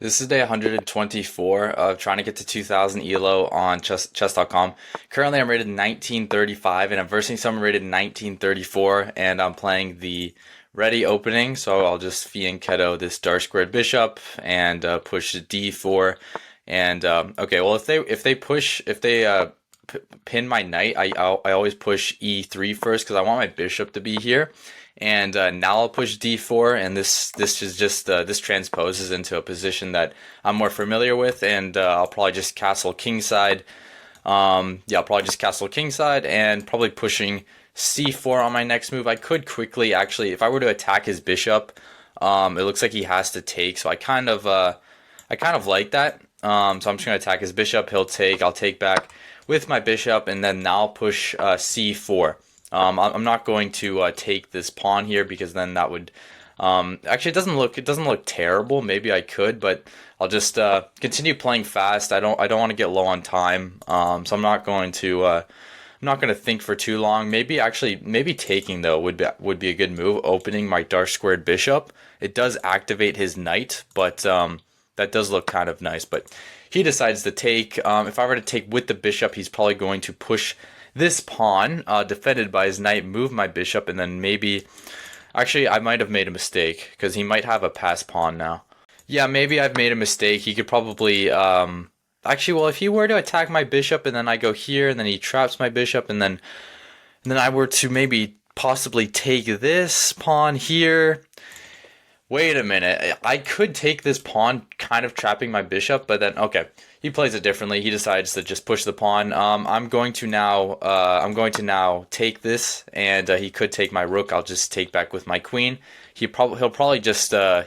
This is day 124 of trying to get to 2000 ELO on chess.com. Currently, I'm rated 1935, and I'm versing someone rated 1934, and I'm playing the Réti Opening. So I'll just fianchetto this dark squared bishop and push d4. And okay, well if they pin my knight, I always push e3 first because I want my bishop to be here. And now I'll push d4, and this is just this transposes into a position that I'm more familiar with, and I'll probably just castle kingside. Yeah, I'll probably just castle kingside and probably pushing c4 on my next move. I could quickly actually, if I were to attack his bishop, it looks like he has to take, so I kind of like that. So I'm just gonna attack his bishop. He'll take. I'll take back with my bishop, and then now I'll push c4. I'm not going to take this pawn here because then that would actually it doesn't look terrible. Maybe I could, but I'll just continue playing fast. I don't want to get low on time. So I'm not going to think for too long. Maybe taking though would be a good move. Opening my dark squared bishop. It does activate his knight, but that does look kind of nice. But he decides to take. If I were to take with the bishop, he's probably going to push this pawn, defended by his knight, move my bishop, and then maybe... Actually, I might have made a mistake, because he might have a pass pawn now. Yeah, maybe I've made a mistake. He could probably... Actually, well, if he were to attack my bishop, and then I go here, and then he traps my bishop, and then I were to maybe possibly take this pawn here... Wait a minute, I could take this pawn kind of trapping my bishop, but then, okay, he plays it differently. He decides to just push the pawn. I'm going to now take this, and he could take my rook. I'll just take back with my queen. He'll probably just, I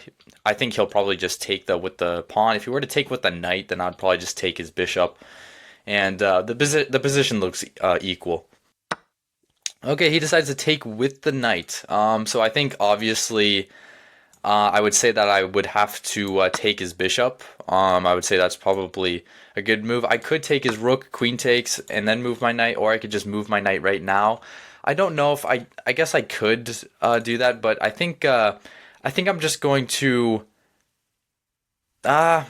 think he'll probably just take with the pawn. If he were to take with the knight, then I'd probably just take his bishop. And the position looks equal. Okay, he decides to take with the knight. So I think obviously... I would say that I would have to take his bishop. I would say that's probably a good move. I could take his rook, queen takes, and then move my knight, or I could just move my knight right now. I don't know if I guess I could do that, but I think I'm just going to.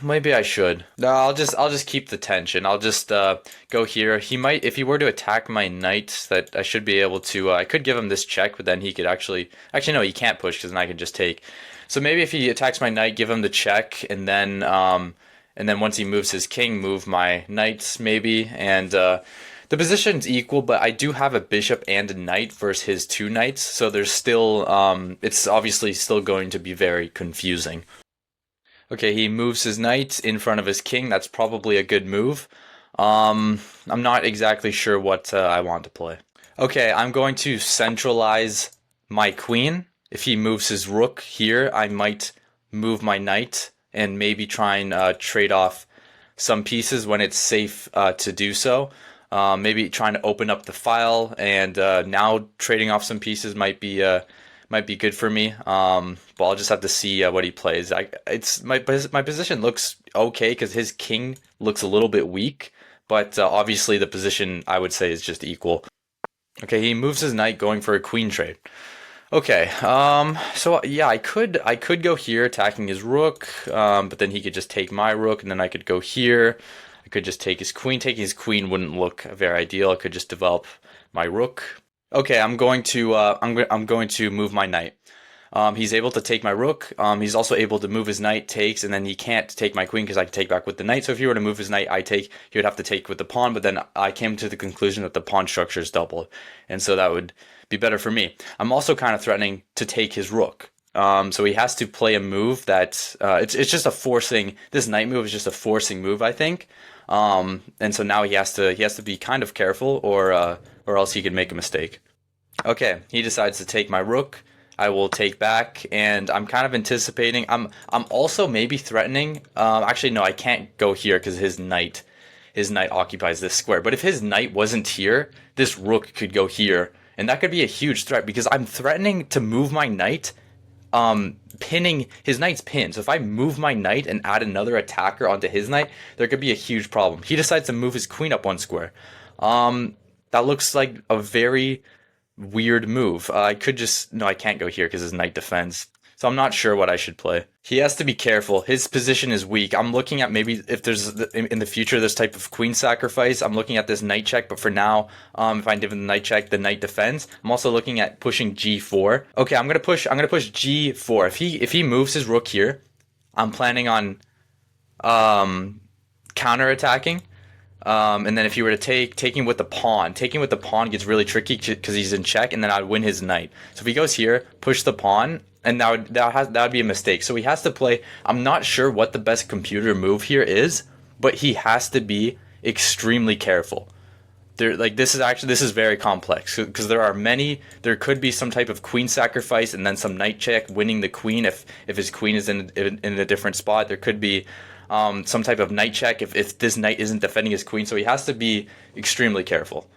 Maybe I should. No, I'll just keep the tension. I'll just go here. He might, if he were to attack my knight, that I should be able to. I could give him this check, but then he could actually no, he can't push because then I can just take. So maybe if he attacks my knight, give him the check, and then once he moves his king, move my knights maybe, and the position's equal, but I do have a bishop and a knight versus his two knights, so there's still it's obviously still going to be very confusing. Okay, he moves his knight in front of his king. That's probably a good move. I'm not exactly sure what I want to play. Okay, I'm going to centralize my queen. If he moves his rook here, I might move my knight and maybe try and trade off some pieces when it's safe to do so. Maybe trying to open up the file, and now trading off some pieces might be good for me. But I'll just have to see what he plays. It's my position looks okay because his king looks a little bit weak, but obviously the position I would say is just equal. Okay, he moves his knight, going for a queen trade. Okay, so yeah, I could go here attacking his rook, but then he could just take my rook, and then I could go here. I could just take his queen. Taking his queen wouldn't look very ideal. I could just develop my rook. Okay, I'm going to move my knight. He's able to take my rook. He's also able to move his knight, takes, and then he can't take my queen because I can take back with the knight. So if he were to move his knight, he would have to take with the pawn. But then I came to the conclusion that the pawn structure is doubled, and so that would be better for me. I'm also kind of threatening to take his rook. So he has to play a move that it's just a forcing. This knight move is just a forcing move, I think. And so now he has to be kind of careful, or else he could make a mistake. Okay, he decides to take my rook. I will take back, and I'm kind of anticipating. I'm also maybe threatening. Actually, no, I can't go here because his knight occupies this square. But if his knight wasn't here, this rook could go here, and that could be a huge threat because I'm threatening to move my knight, pinning his knight's pinned. So if I move my knight and add another attacker onto his knight, there could be a huge problem. He decides to move his queen up one square. That looks like a very weird move. I could just... No, I can't go here because his knight defends. So I'm not sure what I should play. He has to be careful. His position is weak. I'm looking at maybe if there's in the future this type of queen sacrifice. I'm looking at this knight check, but for now, if I give him the knight check, the knight defends. I'm also looking at pushing g4. Okay, I'm gonna push g4. If he moves his rook here, I'm planning on counter attacking. And then if you were to taking with the pawn gets really tricky because he's in check, and then I'd win his knight. So if he goes here, push the pawn, and that would be a mistake. So he has to play. I'm not sure what the best computer move here is, but he has to be extremely careful. This is very complex because there could be some type of queen sacrifice and then some knight check winning the queen if his queen is in a different spot. There could be some type of knight check if this knight isn't defending his queen. So he has to be extremely careful.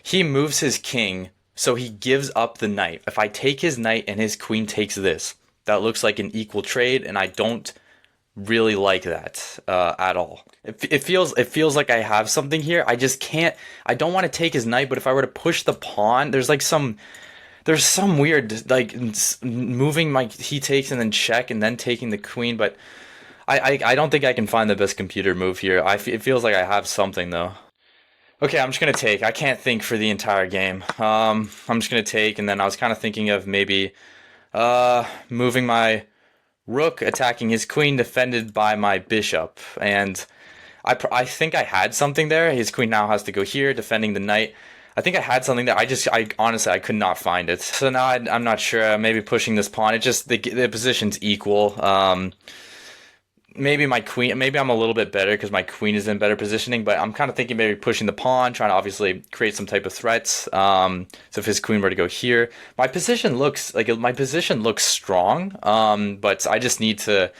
He moves his king, so he gives up the knight. If I take his knight and his queen takes this, that looks like an equal trade, and I don't really like that at all. It feels like I have something here. I just can't. I don't want to take his knight, but if I were to push the pawn, there's some weird moving he takes and then check and then taking the queen, but I don't think I can find the best computer move here. It feels like I have something though. Okay, I'm just gonna take. I can't think for the entire game. I'm just gonna take, and then I was kind of thinking of maybe moving my rook, attacking his queen, defended by my bishop, and I think I had something there. His queen now has to go here, defending the knight. I think I had something there. I honestly I could not find it. So now I'm not sure. Maybe pushing this pawn. It just the position's equal. Maybe my queen, maybe I'm a little bit better because my queen is in better positioning, but I'm kind of thinking maybe pushing the pawn, trying to obviously create some type of threats. So if his queen were to go here, my position looks strong, but I just need to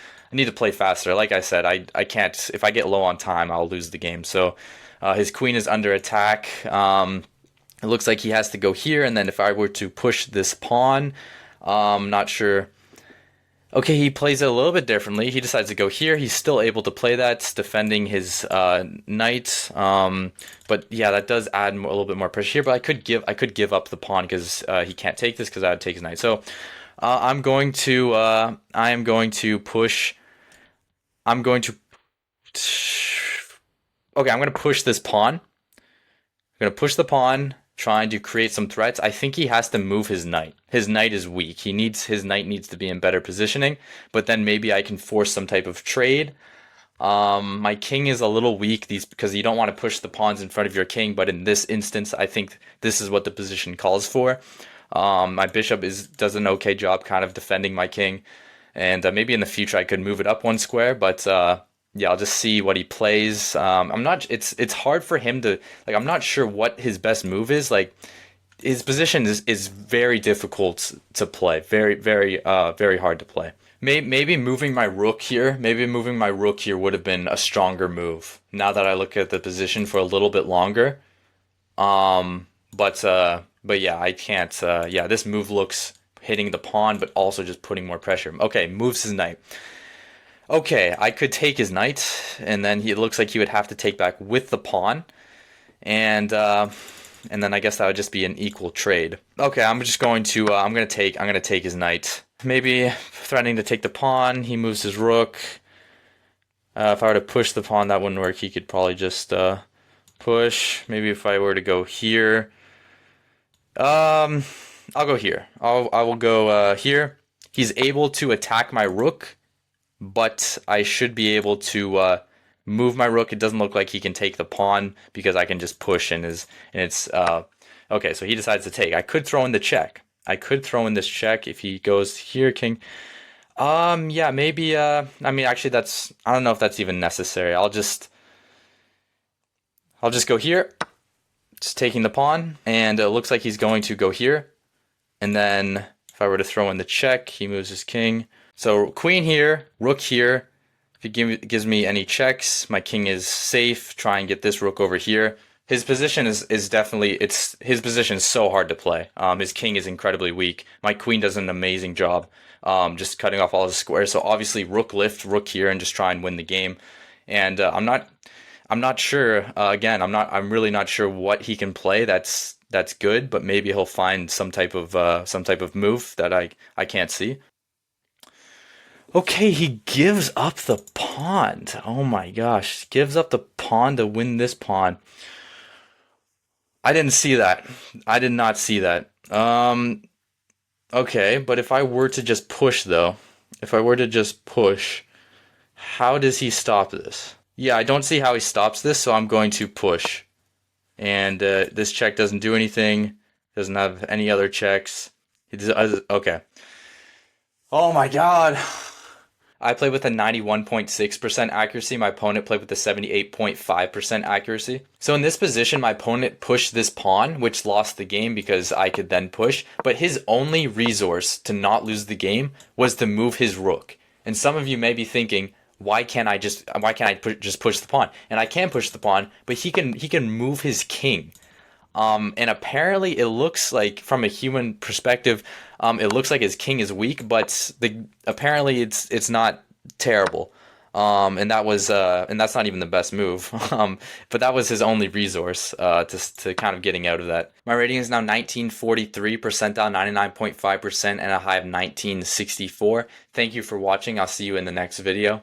play faster. Like I said, I can't, if I get low on time, I'll lose the game. So his queen is under attack. It looks like he has to go here, and then if I were to push this pawn, not sure. Okay, he plays it a little bit differently. He decides to go here. He's still able to play that, defending his knight. But yeah, that does add a little bit more pressure here. But I could give up the pawn because he can't take this because I would take his knight. So I am going to push. I'm going to. Okay, I'm going to push this pawn. I'm going to push the pawn, trying to create some threats. I think he has to move his knight. His knight is weak. His knight needs to be in better positioning, but then maybe I can force some type of trade. My king is a little weak because you don't want to push the pawns in front of your king, but in this instance, I think this is what the position calls for. My bishop does an okay job kind of defending my king, and maybe in the future I could move it up one square, but yeah, I'll just see what he plays. It's hard for him to, I'm not sure what his best move is. His position is very difficult to play. Very, very, very hard to play. Maybe moving my rook here. Maybe moving my rook here would have been a stronger move. Now that I look at the position for a little bit longer. But yeah, I can't. Yeah, this move looks hitting the pawn, but also just putting more pressure. Okay, moves his knight. Okay, I could take his knight, and then it looks like he would have to take back with the pawn, and then I guess that would just be an equal trade. Okay, I'm just going to I'm gonna take his knight. Maybe threatening to take the pawn. He moves his rook. If I were to push the pawn, that wouldn't work. He could probably just push. Maybe if I were to go here, I'll go here. I will go here. He's able to attack my rook, but I should be able to move my rook. It doesn't look like he can take the pawn because I can just push and it's okay. So he decides to take. I could throw in the check. I could throw in this check if he goes here, king. Yeah, maybe. I mean, actually, I don't know if that's even necessary. I'll just go here, just taking the pawn, and it looks like he's going to go here, and then if I were to throw in the check, he moves his king. So queen here, rook here. If he gives me any checks, my king is safe. Try and get this rook over here. His position is definitely, his position is so hard to play. His king is incredibly weak. My queen does an amazing job, just cutting off all his squares. So obviously rook lift, rook here, and just try and win the game. And I'm not sure. Again, I'm really not sure what he can play that's good. But maybe he'll find some type of move that I can't see. Okay, he gives up the pawn. Oh my gosh. Gives up the pawn to win this pawn. I didn't see that. I did not see that. Okay, but if I were to just push though, if I were to just push, how does he stop this? Yeah, I don't see how he stops this, so I'm going to push. And this check doesn't do anything. Doesn't have any other checks. Okay. Oh my god. I played with a 91.6% accuracy. My opponent played with a 78.5% accuracy. So in this position, my opponent pushed this pawn, which lost the game because I could then push. But his only resource to not lose the game was to move his rook. And some of you may be thinking, why can't I just push the pawn? And I can push the pawn, but he can move his king. And apparently it looks like, from a human perspective, it looks like his king is weak, but apparently it's not terrible. And that's not even the best move. But that was his only resource to kind of getting out of that. My rating is now 1943, percentile 99.5%, and a high of 1964. Thank you for watching. I'll see you in the next video.